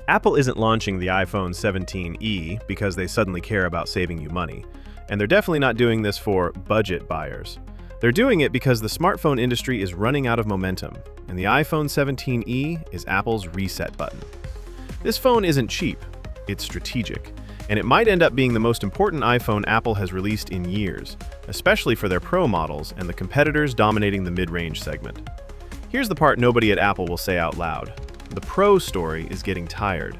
Apple isn't launching the iPhone 17e because they suddenly care about saving you money, and they're definitely not doing this for budget buyers. They're doing it because the smartphone industry is running out of momentum, and the iPhone 17e is Apple's reset button. This phone isn't cheap, it's strategic, and it might end up being the most important iPhone Apple has released in years, especially for their Pro models and the competitors dominating the mid-range segment. Here's the part nobody at Apple will say out loud. The Pro story is getting tired.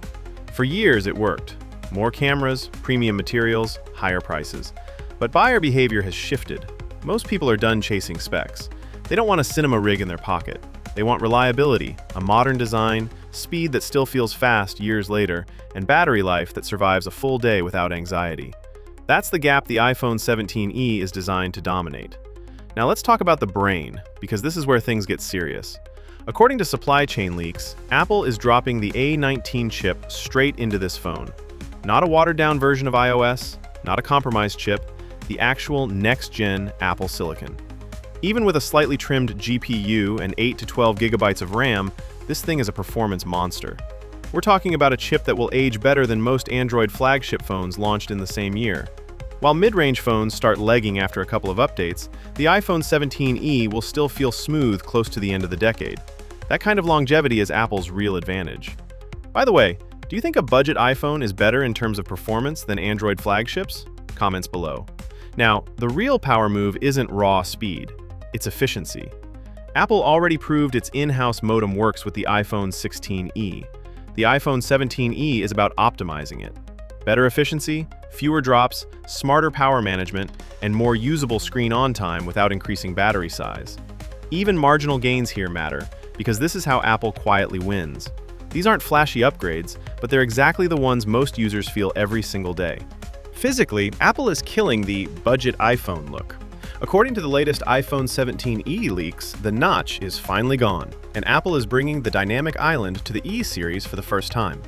For years it worked. More cameras, premium materials, higher prices. But buyer behavior has shifted. Most people are done chasing specs. They don't want a cinema rig in their pocket. They want reliability, a modern design, speed that still feels fast years later, and battery life that survives a full day without anxiety. That's the gap the iPhone 17e is designed to dominate. Now let's talk about the brain, because this is where things get serious. According to supply chain leaks, Apple is dropping the A19 chip straight into this phone. Not a watered-down version of iOS, not a compromised chip, the actual next-gen Apple Silicon. Even with a slightly trimmed GPU and 8 to 12 gigabytes of RAM, this thing is a performance monster. We're talking about a chip that will age better than most Android flagship phones launched in the same year. While mid-range phones start lagging after a couple of updates, the iPhone 17e will still feel smooth close to the end of the decade. That kind of longevity is Apple's real advantage. By the way, do you think a budget iPhone is better in terms of performance than Android flagships? Comments below. Now, the real power move isn't raw speed, it's efficiency. Apple already proved its in-house modem works with the iPhone 16e. The iPhone 17e is about optimizing it. Better efficiency, fewer drops, smarter power management, and more usable screen on time without increasing battery size. Even marginal gains here matter, because this is how Apple quietly wins. These aren't flashy upgrades, but they're exactly the ones most users feel every single day. Physically, Apple is killing the budget iPhone look. According to the latest iPhone 17e leaks, the notch is finally gone, and Apple is bringing the dynamic island to the E series for the first time.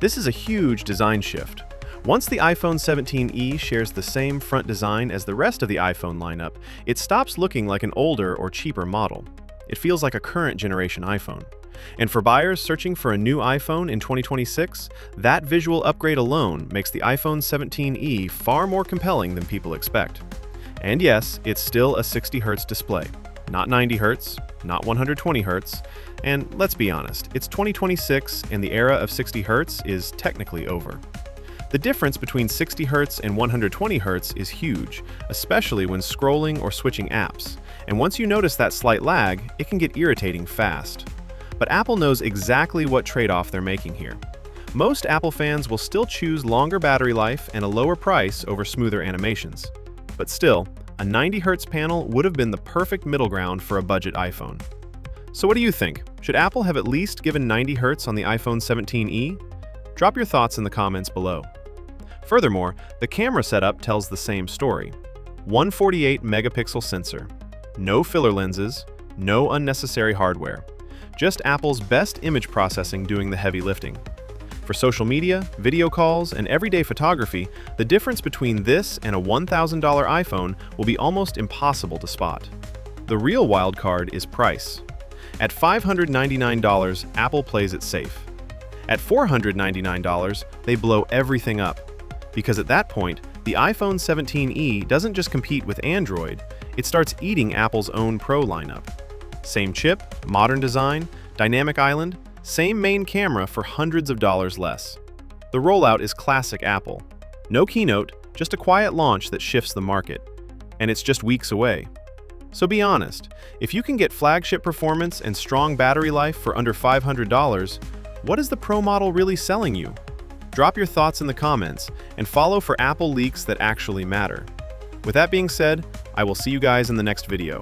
This is a huge design shift. Once the iPhone 17e shares the same front design as the rest of the iPhone lineup, it stops looking like an older or cheaper model. It feels like a current generation iPhone. And for buyers searching for a new iPhone in 2026, that visual upgrade alone makes the iPhone 17e far more compelling than people expect. And yes, it's still a 60Hz display, not 90Hz, not 120Hz, and let's be honest, it's 2026 and the era of 60Hz is technically over. The difference between 60Hz and 120Hz is huge, especially when scrolling or switching apps. And once you notice that slight lag, it can get irritating fast. But Apple knows exactly what trade-off they're making here. Most Apple fans will still choose longer battery life and a lower price over smoother animations. But still, a 90Hz panel would have been the perfect middle ground for a budget iPhone. So what do you think? Should Apple have at least given 90Hz on the iPhone 17e? Drop your thoughts in the comments below. Furthermore, the camera setup tells the same story. 148 megapixel sensor. No filler lenses, no unnecessary hardware. Just Apple's best image processing doing the heavy lifting. For social media, video calls, and everyday photography, the difference between this and a $1,000 iPhone will be almost impossible to spot. The real wild card is price. At $599, Apple plays it safe. At $499, they blow everything up. Because at that point, the iPhone 17e doesn't just compete with Android, it starts eating Apple's own Pro lineup. Same chip, modern design, dynamic island, same main camera for hundreds of dollars less. The rollout is classic Apple. No keynote, just a quiet launch that shifts the market. And it's just weeks away. So be honest, if you can get flagship performance and strong battery life for under $500, what is the Pro model really selling you? Drop your thoughts in the comments and follow for Apple leaks that actually matter. With that being said, I will see you guys in the next video.